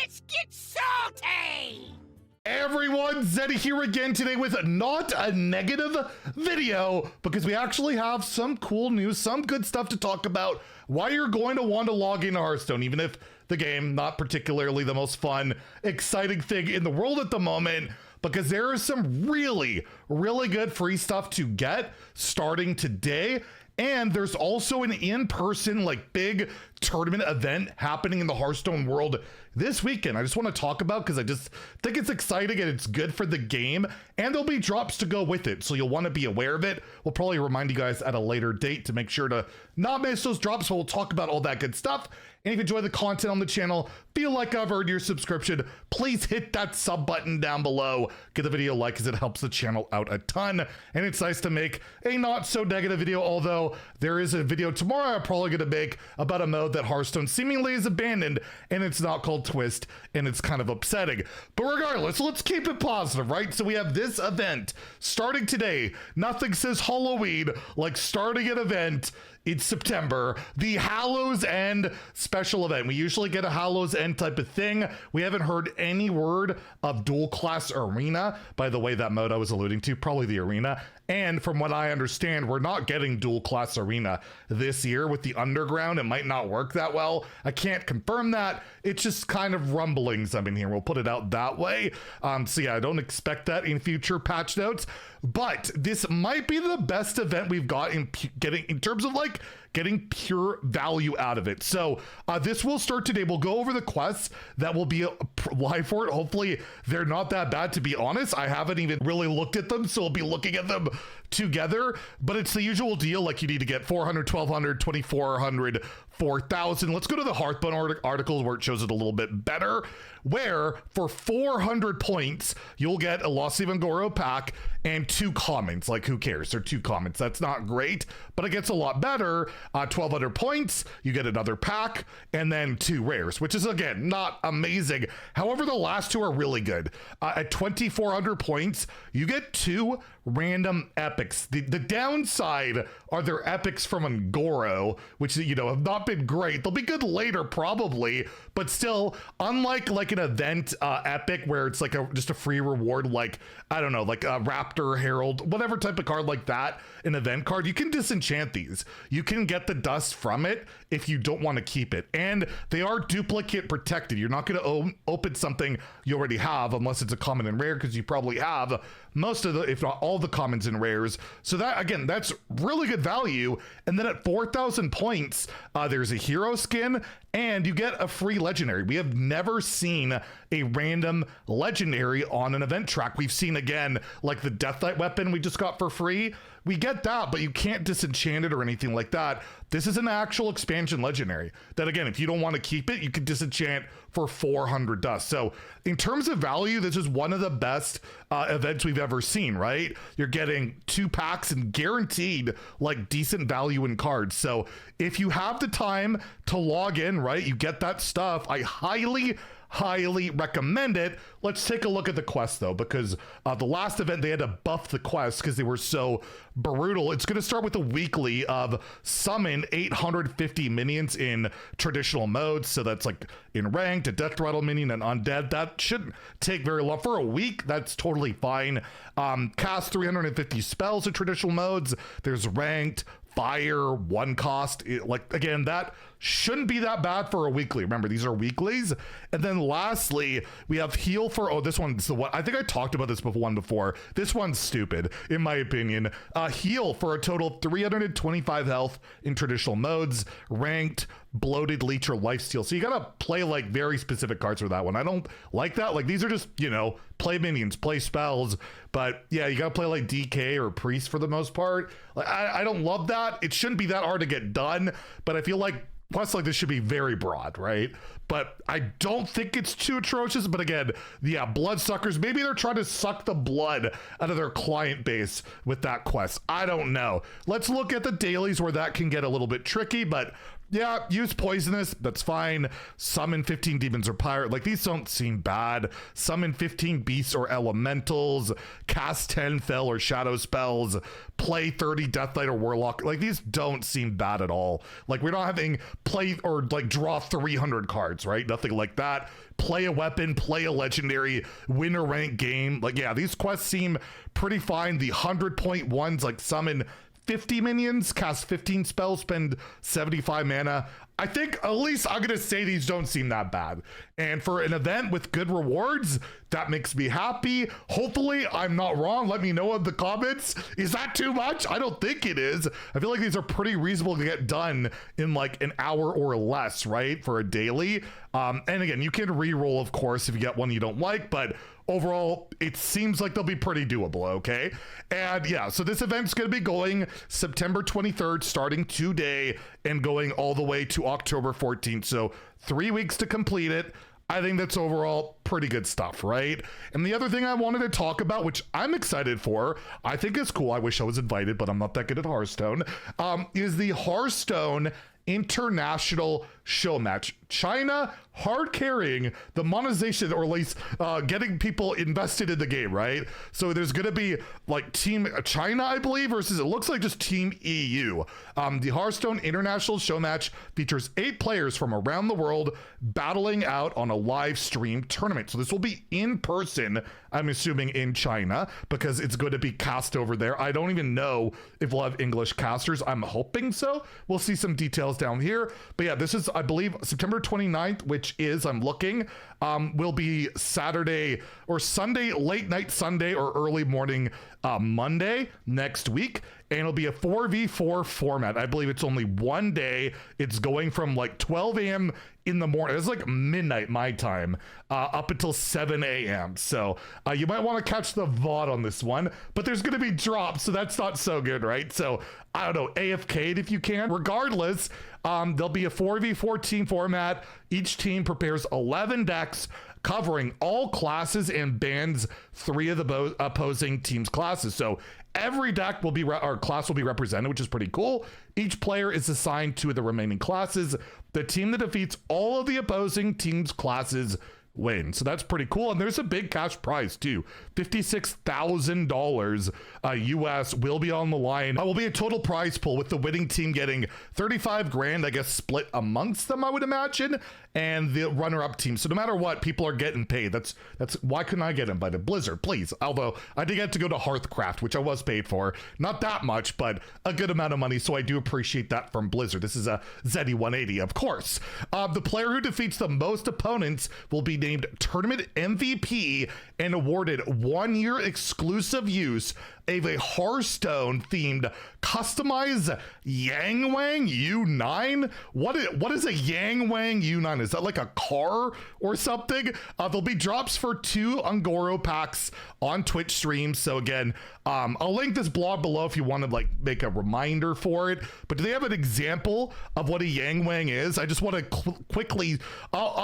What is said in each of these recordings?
Let's get salty! Everyone, Zeddy here again today with not a negative video because we actually have some cool news, some good stuff to talk about why you're going to want to log into Hearthstone, even if the game, not particularly the most fun, exciting thing in the world at the moment, because there is some really good free stuff to get starting today. And there's also an in-person, like, big tournament event happening in the Hearthstone world this weekend. I just want to talk about because I just think it's exciting and it's good for the game, and there'll be drops to go with it, so you'll want to be aware of it. We'll probably remind you guys at a later date to make sure to not miss those drops, so we'll talk about all that good stuff. And if you enjoy the content on the channel, feel like I've earned your subscription, please hit that sub button down below. Give the video a like because it helps the channel out a ton. And it's nice to make a not so negative video, although there is a video tomorrow I'm probably going to make about a mode that Hearthstone seemingly is abandoned, and it's not called Twist, and it's kind of upsetting. But regardless, let's keep it positive, right? So we have this event starting today. Nothing says Halloween like starting an event in September, the Hallows End special event. We usually get a Hallows End type of thing. We haven't heard any word of dual class arena. By the way, that mode I was alluding to, probably the arena. And from what I understand, we're not getting dual class arena this year with the underground. It might not work that well. I can't confirm that. It's just kind of rumblings I'm in here. We'll put it out that way. So yeah, I don't expect that in future patch notes, but this might be the best event we've got in terms of like getting pure value out of it. So this will start today. We'll go over the quests that will be live for it. Hopefully they're not that bad, to be honest. I haven't even really looked at them, so we'll be looking at them together, but it's the usual deal. Like, you need to get 400, 1200, 2400, 4000. Let's go to the Hearthstone article where it shows it a little bit better, where for 400 points, you'll get a Lost Even Goro pack and 2 commons. Like, who cares? They're 2 commons. That's not great, but it gets a lot better. 1200 points, you get another pack, and then 2 rares, which is, again, not amazing. However, the last 2 are really good. At 2400 points, you get 2 random epics. The downside are their epics from Ngoro, which, you know, have not been great. They'll be good later, probably, but still, unlike like an event epic where it's like just a free reward, like, I don't know, like a Raptor, Herald, whatever type of card like that, an event card, you can disenchant these. You can get the dust from it if you don't want to keep it, and they are duplicate protected. You're not going to open something you already have unless it's a common and rare, because you probably have most of the, if not all the commons and rares. So that, again, that's really good value. And then at 4,000 points, there's a hero skin and you get a free legendary. We have never seen a random legendary on an event track. We've seen, again, like the Deathlite weapon we just got for free. We get that, but you can't disenchant it or anything like that. This is an actual expansion legendary that, again, if you don't want to keep it, you can disenchant for 400 dust. So in terms of value, this is one of the best events we've ever seen, right? You're getting 2 packs and guaranteed like decent value in cards. So if you have the time to log in, right, you get that stuff. I highly recommend it. Let's take a look at the quest though, because the last event they had to buff the quest because they were so brutal. It's going to start with a weekly of summon 850 minions in traditional modes. So that's like in ranked, a death rattle minion, and undead. That shouldn't take very long for a week. That's totally fine. Cast 350 spells in traditional modes. There's ranked, fire, 1 cost. Like, again, that shouldn't be that bad for a weekly. Remember, these are weeklies. And then lastly, we have heal for, oh, this one's the one, I think I talked about this one before. This one's stupid, in my opinion. Heal for a total of 325 health in traditional modes, ranked, bloated, leech, or lifesteal. So you gotta play like very specific cards for that one. I don't like that. Like, these are just, you know, play minions, play spells, but yeah, you gotta play like DK or priest for the most part. Like, I don't love that. It shouldn't be that hard to get done, but I feel like quests like this should be very broad, right? But I don't think it's too atrocious. But again, yeah, bloodsuckers, maybe they're trying to suck the blood out of their client base with that quest. I don't know. Let's look at the dailies where that can get a little bit tricky, but Yeah, use poisonous, that's fine. Summon 15 demons or pirate. Like, these don't seem bad. Summon 15 beasts or elementals. Cast 10 fell or shadow spells. Play 30 death knight or warlock. Like, these don't seem bad at all. Like, we're not having play or like draw 300 cards, right? Nothing like that. Play a weapon, play a legendary, win a ranked game. Like, yeah, these quests seem pretty fine. The 100-point ones, like summon 50 minions, cast 15 spells, spend 75 mana. I think at least I'm gonna say these don't seem that bad. And for an event with good rewards, that makes me happy. Hopefully I'm not wrong. Let me know in the comments. Is that too much? I don't think it is. I feel like these are pretty reasonable to get done in like an hour or less, right? For a daily. And again, you can re-roll, of course, if you get one you don't like, but overall, it seems like they'll be pretty doable, okay? And yeah, so this event's gonna be going September 23rd, starting today and going all the way to October 14th. So 3 weeks to complete it. I think that's overall pretty good stuff, right? And the other thing I wanted to talk about, which I'm excited for, I think is cool. I wish I was invited, but I'm not that good at Hearthstone, is the Hearthstone International Showmatch. China hard carrying the monetization, or at least getting people invested in the game, right? So there's going to be like Team China, I believe, versus it looks like just Team EU. The Hearthstone International Showmatch features 8 players from around the world battling out on a live stream tournament. So this will be in person, I'm assuming in China, because it's going to be cast over there. I don't even know if we'll have English casters. I'm hoping so. We'll see some details down here. But yeah, this is, I believe, September 29th, which is, I'm looking, will be Saturday or Sunday, late night Sunday or early morning Monday next week. And it'll be a 4v4 format. I believe it's only one day. It's going from like 12 a.m. in the morning. It's like midnight my time, up until 7 a.m. So you might want to catch the VOD on this one, but there's going to be drops, so that's not so good, right? So I don't know, AFK'd if you can. Regardless, there'll be a 4v4 team format. Each team prepares 11 decks covering all classes and bans 3 of the opposing team's classes. So every deck will be, or class will be represented, which is pretty cool. Each player is assigned 2 of the remaining classes. The team that defeats all of the opposing team's classes win. So that's pretty cool. And there's a big cash prize too. $56,000 US will be on the line. Will be a total prize pool with the winning team getting 35 grand, I guess, split amongst them, I would imagine, and the runner-up team. So no matter what, people are getting paid. That's why couldn't I get invited? Blizzard, please. Although I did get to go to Hearthcraft, which I was paid for. Not that much, but a good amount of money. So I do appreciate that from Blizzard. This is a Zeddy 180, of course. The player who defeats the most opponents will be named Tournament MVP and awarded 1-year exclusive use of a Hearthstone themed customized Yang Wang U9. What is a Yang Wang U9? Is that like a car or something? There'll be drops for 2 Ungoro packs on Twitch streams. So again, I'll link this blog below if you want to like make a reminder for it. But do they have an example of what a Yang Wang is? I just want to quickly,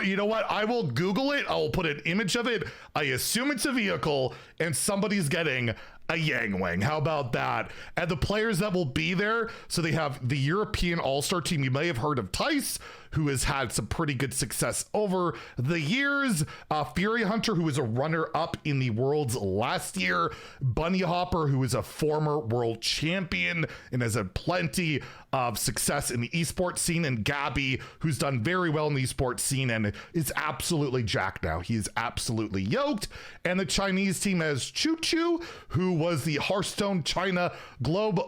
you know what? I will Google it. I'll put an image of it. I assume it's a vehicle and somebody's getting a Yang Wang. How about that? And the players that will be there, so they have the European All-Star team. You may have heard of Tice, who has had some pretty good success over the years. Fury Hunter, who was a runner-up in the Worlds last year. Bunny Hopper, who is a former world champion and has had plenty of success in the esports scene, and Gabby, who's done very well in the esports scene and is absolutely jacked now. He is absolutely yoked. And the Chinese team has Choo Choo, who was the Hearthstone China Gold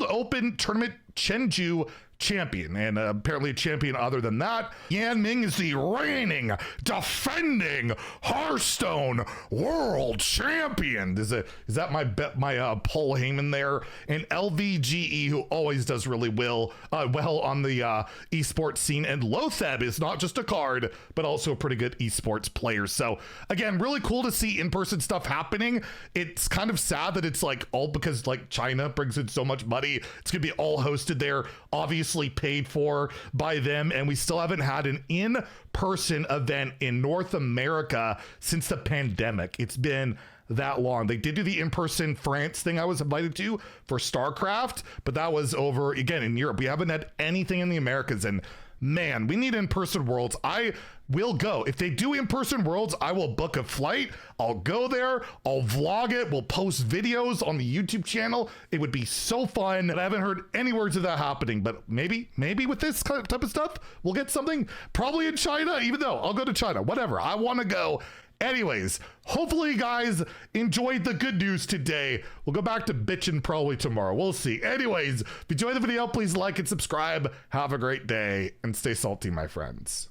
Open Tournament Chengdu champion, and apparently a champion other than that. Yan Ming is the reigning, defending Hearthstone world champion. Is that my Paul Heyman there? And LVGE, who always does really well on the esports scene. And Lotheb is not just a card, but also a pretty good esports player. So again, really cool to see in-person stuff happening. It's kind of sad that it's like all because like China brings in so much money. It's gonna be all hosted there, obviously paid for by them, and we still haven't had an in-person event in North America since the pandemic. It's been that long. They did do the in-person France thing I was invited to for StarCraft, but that was over, again, in Europe. We haven't had anything in the Americas, and man, we need in-person worlds. I will go. If they do in-person worlds, I will book a flight. I'll go there. I'll vlog it. We'll post videos on the YouTube channel. It would be so fun. And I haven't heard any words of that happening, but maybe with this type of stuff, we'll get something probably in China, even though I'll go to China, whatever. I want to go. Anyways, hopefully you guys enjoyed the good news today. We'll go back to bitching probably tomorrow. We'll see. Anyways, if you enjoyed the video, please like and subscribe. Have a great day and stay salty, my friends.